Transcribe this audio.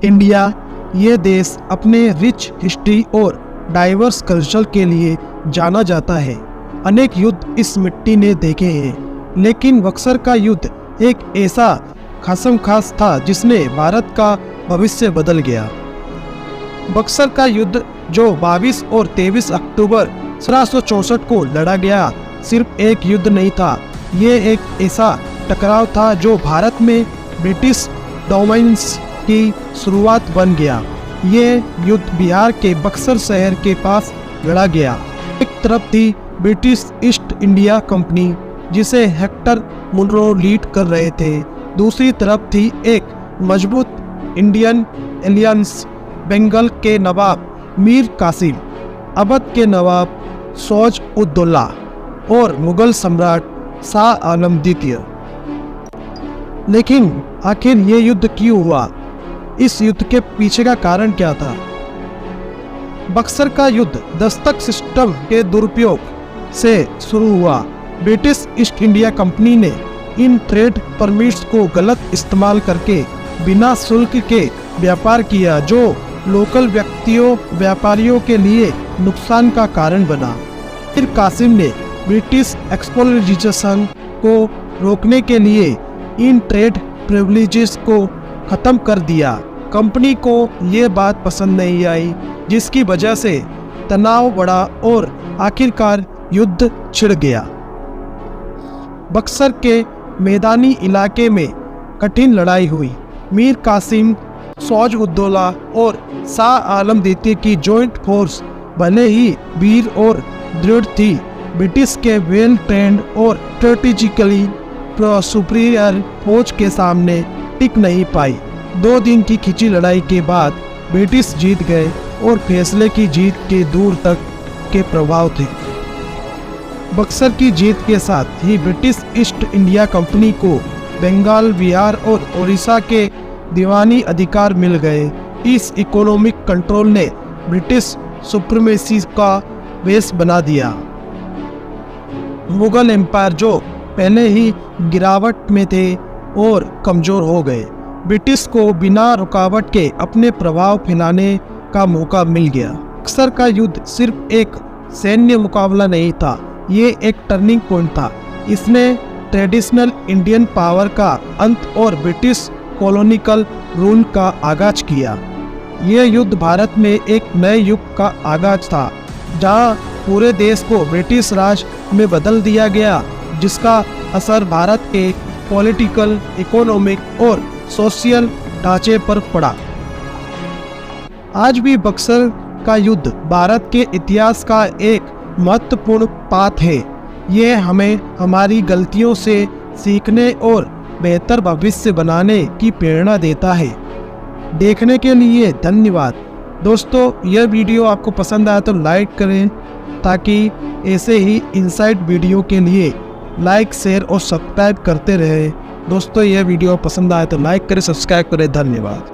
India ये देश अपने रिच हिस्ट्री और डाइवर्स कल्चर के लिए जाना जाता है। अनेक युद्ध इस मिट्टी ने देखे हैं, लेकिन बक्सर का युद्ध एक ऐसा खास था जिसने भारत का भविष्य बदल गया। बक्सर का युद्ध जो 22 और 23 अक्टूबर 1764 को लड़ा गया, सिर्फ एक युद्ध नहीं था, ये एक ऐसा टकराव था जो भारत में ब्रिटिश डोमिनेंस की शुरुआत बन गया। ये युद्ध बिहार के बक्सर शहर के पास लड़ा गया। एक तरफ थी ब्रिटिश ईस्ट इंडिया कंपनी, जिसे हेक्टर मुनरो लीड कर रहे थे। दूसरी तरफ थी एक मजबूत इंडियन एलियंस, बंगाल के नवाब मीर कासिम, अवध के नवाब सौज-उद-दौला और मुगल सम्राट शाह आलम द्वितीय। लेकिन आखिर ये युद्ध क्यों हुआ? इस युद्ध के पीछे का कारण क्या था? बक्सर का युद्ध दस्तक सिस्टम के दुरुपयोग से शुरू हुआ। ब्रिटिश ईस्ट इंडिया कंपनी ने इन ट्रेड परमिट्स को गलत इस्तेमाल करके बिना शुल्क के व्यापार किया, जो लोकल व्यक्तियों व्यापारियों के लिए नुकसान का कारण बना। फिर कासिम ने ब्रिटिश एक्सप्लोइटेशन को रोकने के लिए इन ट्रेड प्रिविलेजेस को खत्म कर दिया। कंपनी को ये बात पसंद नहीं आई, जिसकी वजह से तनाव बढ़ा और आखिरकार युद्ध छिड़ गया। बक्सर के मैदानी इलाके में कठिन लड़ाई हुई। मीर कासिम, सौज-उद-दौला और शाह आलम द्वितीय की जॉइंट फोर्स भले ही वीर और दृढ़ थी, ब्रिटिश के वेल ट्रेंड और स्ट्रेटेजिकली सुपीरियर फौज के सामने टिक नहीं पाई। 2 दिन की खिंची लड़ाई के बाद ब्रिटिश जीत गए और फैसले की जीत के दूर तक के प्रभाव थे। बक्सर की जीत के साथ ही ब्रिटिश ईस्ट इंडिया कंपनी को बंगाल, बिहार और उड़ीसा के दीवानी अधिकार मिल गए। इस इकोनॉमिक कंट्रोल ने ब्रिटिश सुप्रीमेसी का बेस बना दिया। मुगल एम्पायर, जो पहले ही गिरावट में थे और कमज़ोर हो गए, ब्रिटिश को बिना रुकावट के अपने प्रभाव फैलाने का मौका मिल गया। बक्सर का युद्ध सिर्फ एक सैन्य मुकाबला नहीं था, ये एक टर्निंग पॉइंट था। इसने ट्रेडिशनल इंडियन पावर का अंत और ब्रिटिश कॉलोनियल रूल का आगाज किया। यह युद्ध भारत में एक नए युग का आगाज था, जहां पूरे देश को ब्रिटिश राज में बदल दिया गया, जिसका असर भारत के पॉलिटिकल, इकोनॉमिक और सोशल ढांचे पर पड़ा। आज भी बक्सर का युद्ध भारत के इतिहास का एक महत्वपूर्ण पाठ है। ये हमें हमारी गलतियों से सीखने और बेहतर भविष्य बनाने की प्रेरणा देता है। देखने के लिए धन्यवाद। दोस्तों, यह वीडियो आपको पसंद आया तो लाइक करें, ताकि ऐसे ही इनसाइट वीडियो के लिए लाइक, शेयर और सब्सक्राइब करते रहें। दोस्तों, यह वीडियो पसंद आए तो लाइक करें, सब्सक्राइब करें। धन्यवाद।